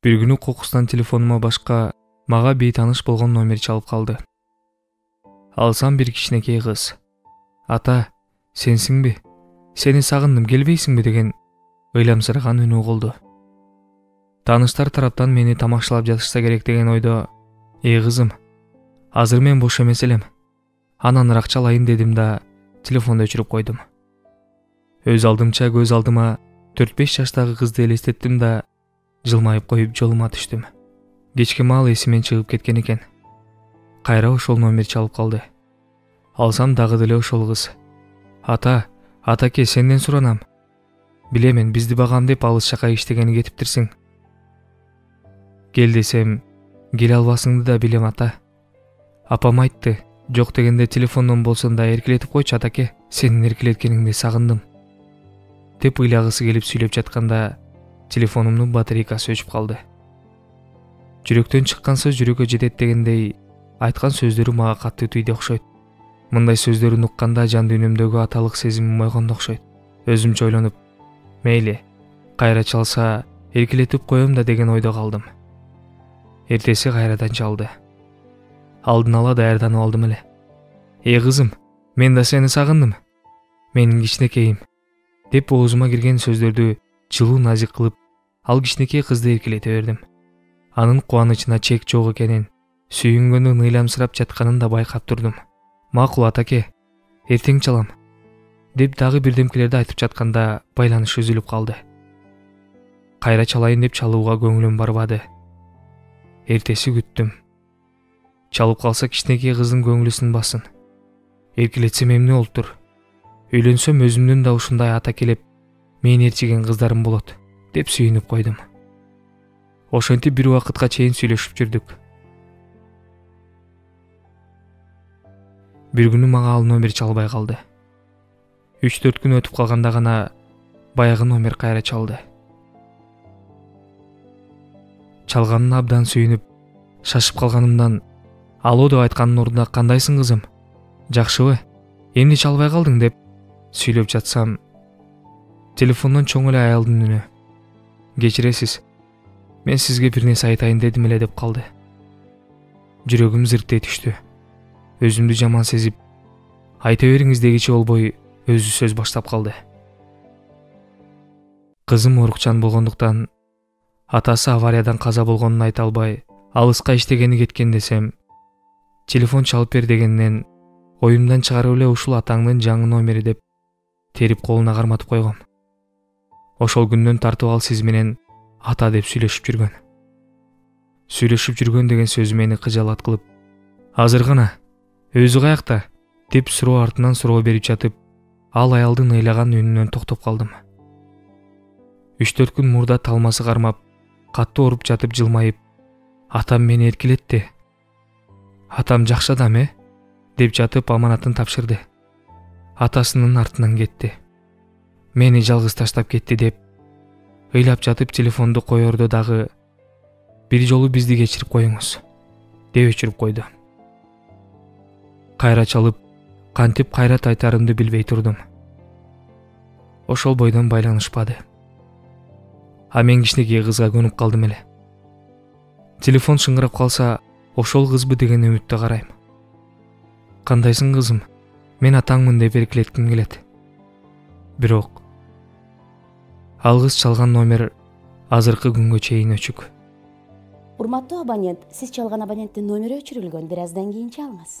Бир күнү кокустан телефонума башка мага бейтаныш болгон номер чалып калды. Алсам бир кичинекей кыз. Ата, сенсиңби? Сени сагындым, келбейсиңби деген ыйламсыраган үнү угулду. Тааныштар тараптан мени тамашалап жатышса керек деген ойдо, кызым, азыр мен бош эмес элем. Ананраак чалайын дедим да телефонду өчүрүп койдум. Өз алдымча көз алдыма 4-5 жаштагы кызды элестеттим да жылмайып коюп жолума түштүм. Кечки маал эсимен чыгып кеткен экен. Кайра ошол номер чалып калды. Алсам дагы деле ошол кыз. Ата, атаке, сенден суранам. Билемен, бизди багам деп алыс жака иштегени кетиптирсиң. Кел десем, келе албасыңды да билем, ата. Апам айтты, жок дегенде телефондон болсун да эркелетип койчу, атаке. Сенин эркелеткениңди сагындым. Деп ыйлагысы келип сүйлөп жатканда телефонумдун батарейкасы өчүп калды. Жүрөктөн чыккан сөз жүрөккө жетет дегендей, айткан сөздөрү мага катты түйдө окшойт. Мындай сөздөрүн укканда жан дүйнөмдөгү аталык сезимим ойгондо окшойт. Өзүмчө ойлонуп, мейли, кайра чалса эркелетип коем да деген ойдо калдым. Эртеси кайрадан чалды. Алдын ала даярданып алдым эле. Кызым, мен да сени сагындым. Менин кичинекейим. Деп оозума кирген сөздөрдү жылуу назик кылып, ал кичинекей кызды эркелете бердим. Анын кубанычына чек жок экенин, сүйүнгөнүн ыйламсырап жатканын да байкап турдум. Макул, атаке, эртең чалам. Деп дагы бирдемкелерди айтып жатканда байланыш үзүлүп калды. Кайра чалайын деп чалууга көңүлүм барбады. Эртеси күттүм. Чалып калса кичинекей кыздын көңүлү сынбасын. Эркелетсем эмне болуптур? Үйлөнсөм өзүмдүн да ушундай ата келип, мени ээрчиген кыздарым болот, деп сүйүнүп койдум. Ошентип бир убакытка чейин сүйлөшүп жүрдүк. Бир күнү мага ал номер чалбай калды. 3-4 күн өтүп калганда гана баягы номер кайра чалды. Чалганына абдан сүйүнүп, шашып калганымдан, алоо деп айтканын ордуна кандайсың кызым? Жакшыбы? Эмне чалбай калдың деп сүйлөп жатсам, телефондон чоң эле аялдын үнү. Кечиресиз, мен сизге бир нерсе айтайын дедим эле деп калды. Жүрөгүм зырктай түштү. Өзүмдү жаман сезип, айта бериңиз дегичи болбой өзү сөз баштап калды. Кызым оорукчан болгондуктан, атасы авариядан каза болгонун айта албай, алыска иштегени кеткен десем, телефон чалып бер дегеннен оюмдан чыгарып эле ушул атаңдын жаңы номери деп терип колуна карматып койгом. Ошол күндөн тартып ал сиз менен ата деп сүйлөшүп жүргөн. Сүйлөшүп жүргөн деген сөзү мени кыжалат кылып, азыр гана өзү каякта деп суроо артынан суроо берип жатып, ал аялдын ыйлаган үнүнөн токтоп калдым. 3-4 күн мурда талмасы кармап, катты ооруп жатып жылмайып, атам мени эркелетти. Атам жакшы адам, деп жатып аманатын тапшырды. Атасынын артынан кетти. Мени жалгыз таштап кетти деп ыйлап жатып телефонду коердо дагы бир жолу бизди кечирип коюңуз деп өчүрүп койду. Кайра чалып, кантип кайрат айтарымды билбей турдум. Ошол бойдон байланышпады. А мен кичинекей кызга көнүп калдым эле. Телефон шыңгырап калса, ошол кызбы деген үмүттө карайм. Кандайсың кызым? Мен атаңмын деп эркелетким келет. Бирок ал кыз чалган номер азыркы күнгө чейин өчүк. Урматтуу абонент, сиз чалган абоненттин номери өчүрүлгөн. Бир аздан кийин чалыңыз.